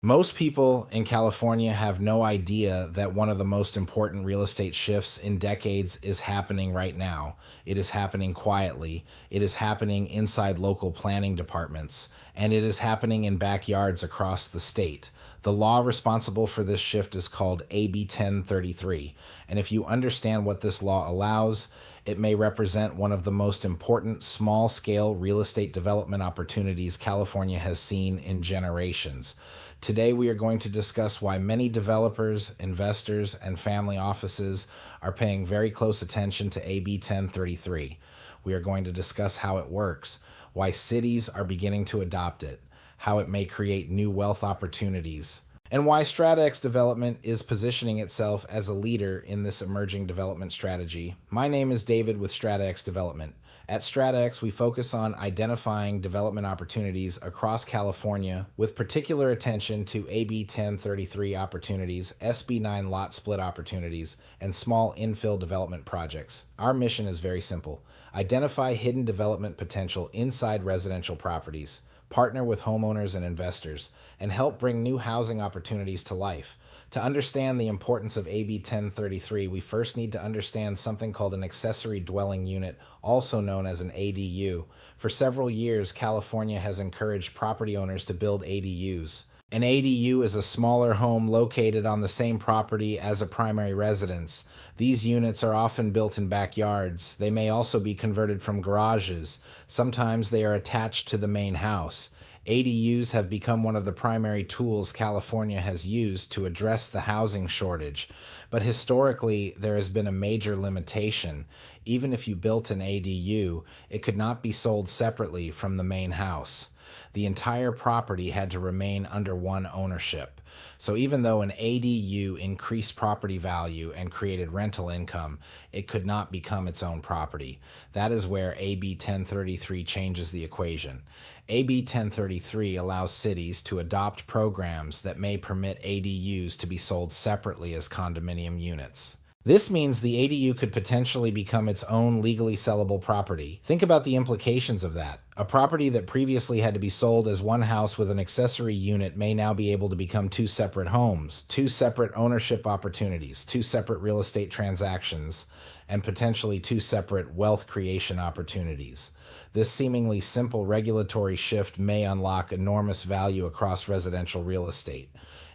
Most people in California have no idea that one of the most important real estate shifts in decades is happening right now. It is happening quietly. It is happening inside local planning departments, and it is happening in backyards across the state. The law responsible for this shift is called AB 1033, and if you understand what this law allows, it may represent one of the most important small-scale real estate development opportunities California has seen in generations. Today, we are going to discuss why many developers, investors, and family offices are paying very close attention to AB 1033. We are going to discuss how it works, why cities are beginning to adopt it, how it may create new wealth opportunities, and why StrataX Development is positioning itself as a leader in this emerging development strategy. My name is David with StrataX Development. At StrataX, we focus on identifying development opportunities across California with particular attention to AB 1033 opportunities, SB9 lot split opportunities, and small infill development projects. Our mission is very simple. Identify hidden development potential inside residential properties, partner with homeowners and investors, and help bring new housing opportunities to life. To understand the importance of AB 1033, we first need to understand something called an accessory dwelling unit, also known as an ADU. For several years, California has encouraged property owners to build ADUs. An ADU is a smaller home located on the same property as a primary residence. These units are often built in backyards. They may also be converted from garages. Sometimes they are attached to the main house. ADUs have become one of the primary tools California has used to address the housing shortage. But historically, there has been a major limitation. Even if you built an ADU, it could not be sold separately from the main house. The entire property had to remain under one ownership. So even though an ADU increased property value and created rental income, it could not become its own property. That is where AB 1033 changes the equation. AB 1033 allows cities to adopt programs that may permit ADUs to be sold separately as condominium units. This means the ADU could potentially become its own legally sellable property. Think about the implications of that. A property that previously had to be sold as one house with an accessory unit may now be able to become two separate homes, two separate ownership opportunities, two separate real estate transactions, and potentially two separate wealth creation opportunities. This seemingly simple regulatory shift may unlock enormous value across residential real estate,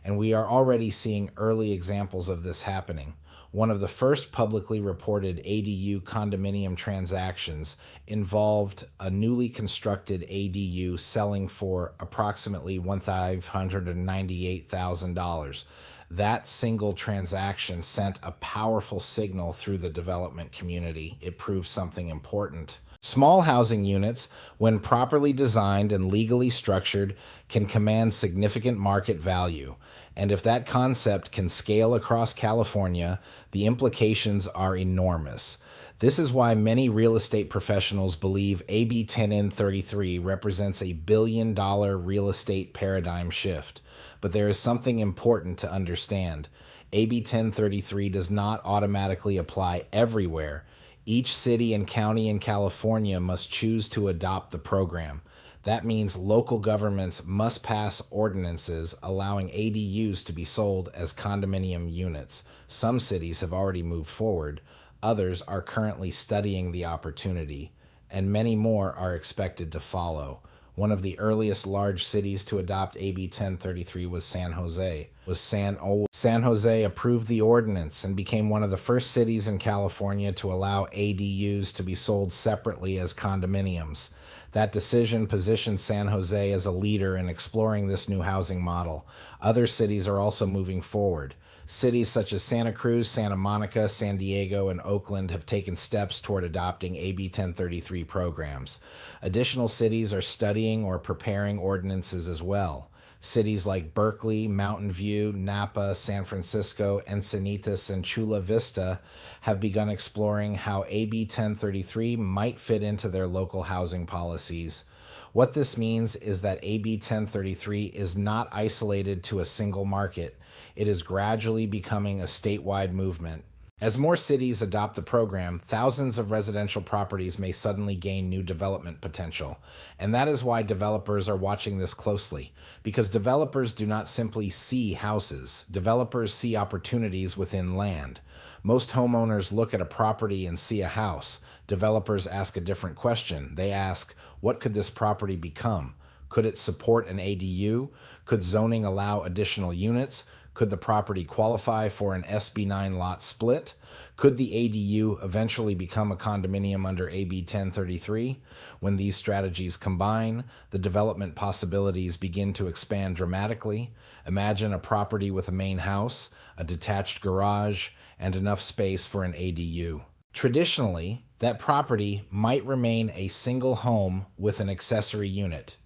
and we are already seeing early examples of this happening. One of the first publicly reported ADU condominium transactions involved a newly constructed ADU selling for approximately $598,000. That single transaction sent a powerful signal through the development community. It proved something important. Small housing units, when properly designed and legally structured, can command significant market value. And if that concept can scale across California, the implications are enormous. This is why many real estate professionals believe AB 1033 represents a billion-dollar real estate paradigm shift. But there is something important to understand. AB 1033 does not automatically apply everywhere. Each city and county in California must choose to adopt the program. That means local governments must pass ordinances allowing ADUs to be sold as condominium units. Some cities have already moved forward. Others are currently studying the opportunity, and many more are expected to follow. One of the earliest large cities to adopt AB 1033 was San Jose. San Jose approved the ordinance and became one of the first cities in California to allow ADUs to be sold separately as condominiums. That decision positioned San Jose as a leader in exploring this new housing model. Other cities are also moving forward. Cities such as Santa Cruz, Santa Monica, San Diego, and Oakland have taken steps toward adopting AB 1033 programs. Additional cities are studying or preparing ordinances as well. Cities like Berkeley, Mountain View, Napa, San Francisco, Encinitas, and Chula Vista have begun exploring how AB 1033 might fit into their local housing policies. What this means is that AB 1033 is not isolated to a single market. It is gradually becoming a statewide movement. As more cities adopt the program, thousands of residential properties may suddenly gain new development potential. And that is why developers are watching this closely. Because developers do not simply see houses, developers see opportunities within land. Most homeowners look at a property and see a house. Developers ask a different question. They ask, what could this property become? Could it support an ADU? Could zoning allow additional units? Could the property qualify for an SB9 lot split? Could the ADU eventually become a condominium under AB 1033? When these strategies combine, the development possibilities begin to expand dramatically. Imagine a property with a main house, a detached garage, and enough space for an ADU. Traditionally, that property might remain a single home with an accessory unit.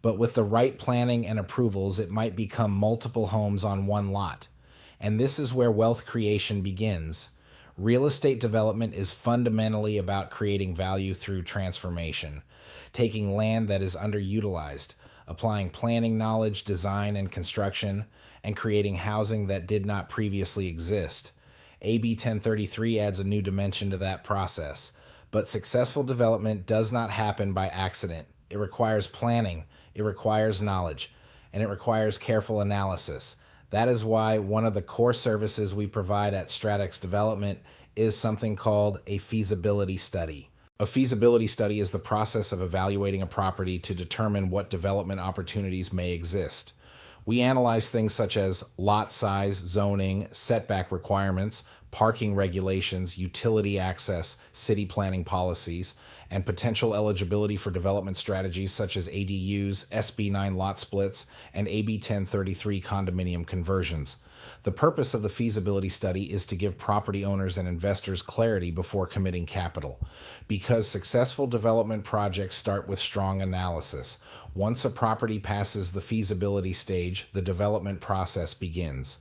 But with the right planning and approvals, it might become multiple homes on one lot. And this is where wealth creation begins. Real estate development is fundamentally about creating value through transformation, taking land that is underutilized, applying planning knowledge, design, and construction, and creating housing that did not previously exist. AB 1033 adds a new dimension to that process. But successful development does not happen by accident. It requires planning. It requires knowledge, and it requires careful analysis. That is why one of the core services we provide at StrataX Development is something called a feasibility study. A feasibility study is the process of evaluating a property to determine what development opportunities may exist. We analyze things such as lot size, zoning, setback requirements, parking regulations, utility access, city planning policies, and potential eligibility for development strategies such as ADUs, SB9 lot splits, and AB 1033 condominium conversions. The purpose of the feasibility study is to give property owners and investors clarity before committing capital, because successful development projects start with strong analysis. Once a property passes the feasibility stage, the development process begins.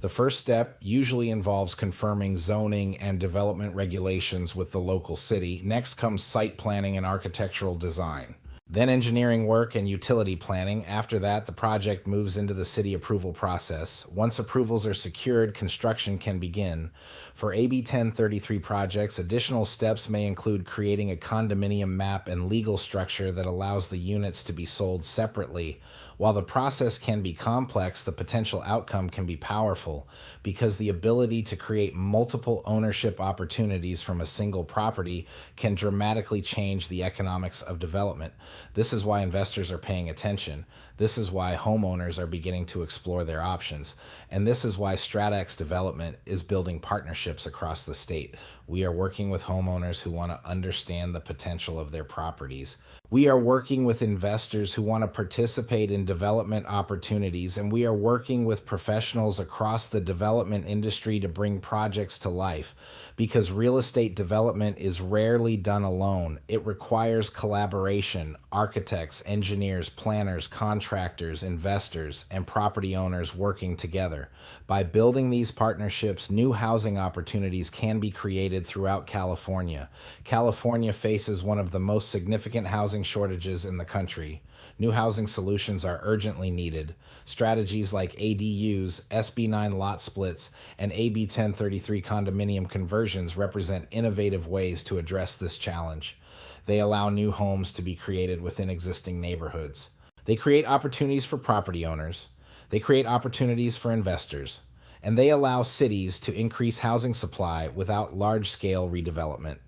The first step usually involves confirming zoning and development regulations with the local city. Next comes site planning and architectural design. Then engineering work and utility planning. After that, the project moves into the city approval process. Once approvals are secured, construction can begin. For AB 1033 projects, additional steps may include creating a condominium map and legal structure that allows the units to be sold separately. While the process can be complex, the potential outcome can be powerful because the ability to create multiple ownership opportunities from a single property can dramatically change the economics of development. This is why investors are paying attention. This is why homeowners are beginning to explore their options. And this is why StrataX Development is building partnerships across the state. We are working with homeowners who want to understand the potential of their properties. We are working with investors who want to participate in development opportunities, and we are working with professionals across the development industry to bring projects to life. Because real estate development is rarely done alone. It requires collaboration, architects, engineers, planners, contractors, investors, and property owners working together. By building these partnerships, new housing opportunities can be created throughout California. California faces one of the most significant housing shortages in the country. New housing solutions are urgently needed. Strategies like ADUs, SB9 lot splits, and AB 1033 condominium conversions represent innovative ways to address this challenge. They allow new homes to be created within existing neighborhoods. They create opportunities for property owners. They create opportunities for investors. And they allow cities to increase housing supply without large-scale redevelopment.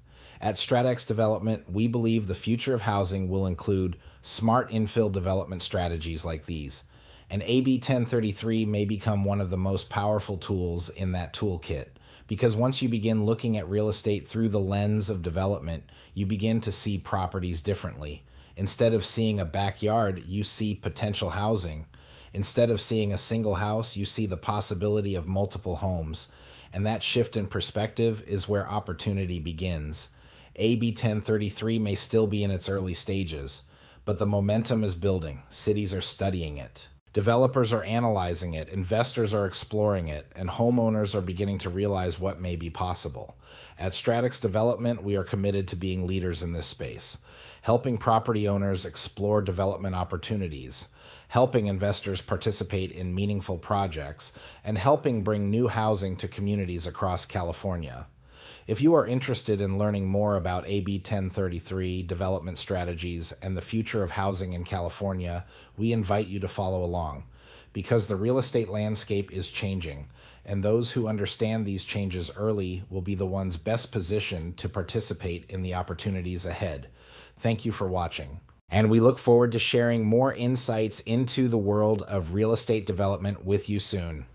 At StrataX Development, we believe the future of housing will include smart infill development strategies like these. And AB 1033 may become one of the most powerful tools in that toolkit, because once you begin looking at real estate through the lens of development, you begin to see properties differently. Instead of seeing a backyard, you see potential housing. Instead of seeing a single house, you see the possibility of multiple homes. And that shift in perspective is where opportunity begins. AB 1033 may still be in its early stages, but the momentum is building. Cities are studying it. Developers are analyzing it, investors are exploring it, and homeowners are beginning to realize what may be possible. At StrataX Development, we are committed to being leaders in this space, helping property owners explore development opportunities, helping investors participate in meaningful projects, and helping bring new housing to communities across California. If you are interested in learning more about AB 1033 development strategies and the future of housing in California, we invite you to follow along, because the real estate landscape is changing, and those who understand these changes early will be the ones best positioned to participate in the opportunities ahead. Thank you for watching, and we look forward to sharing more insights into the world of real estate development with you soon.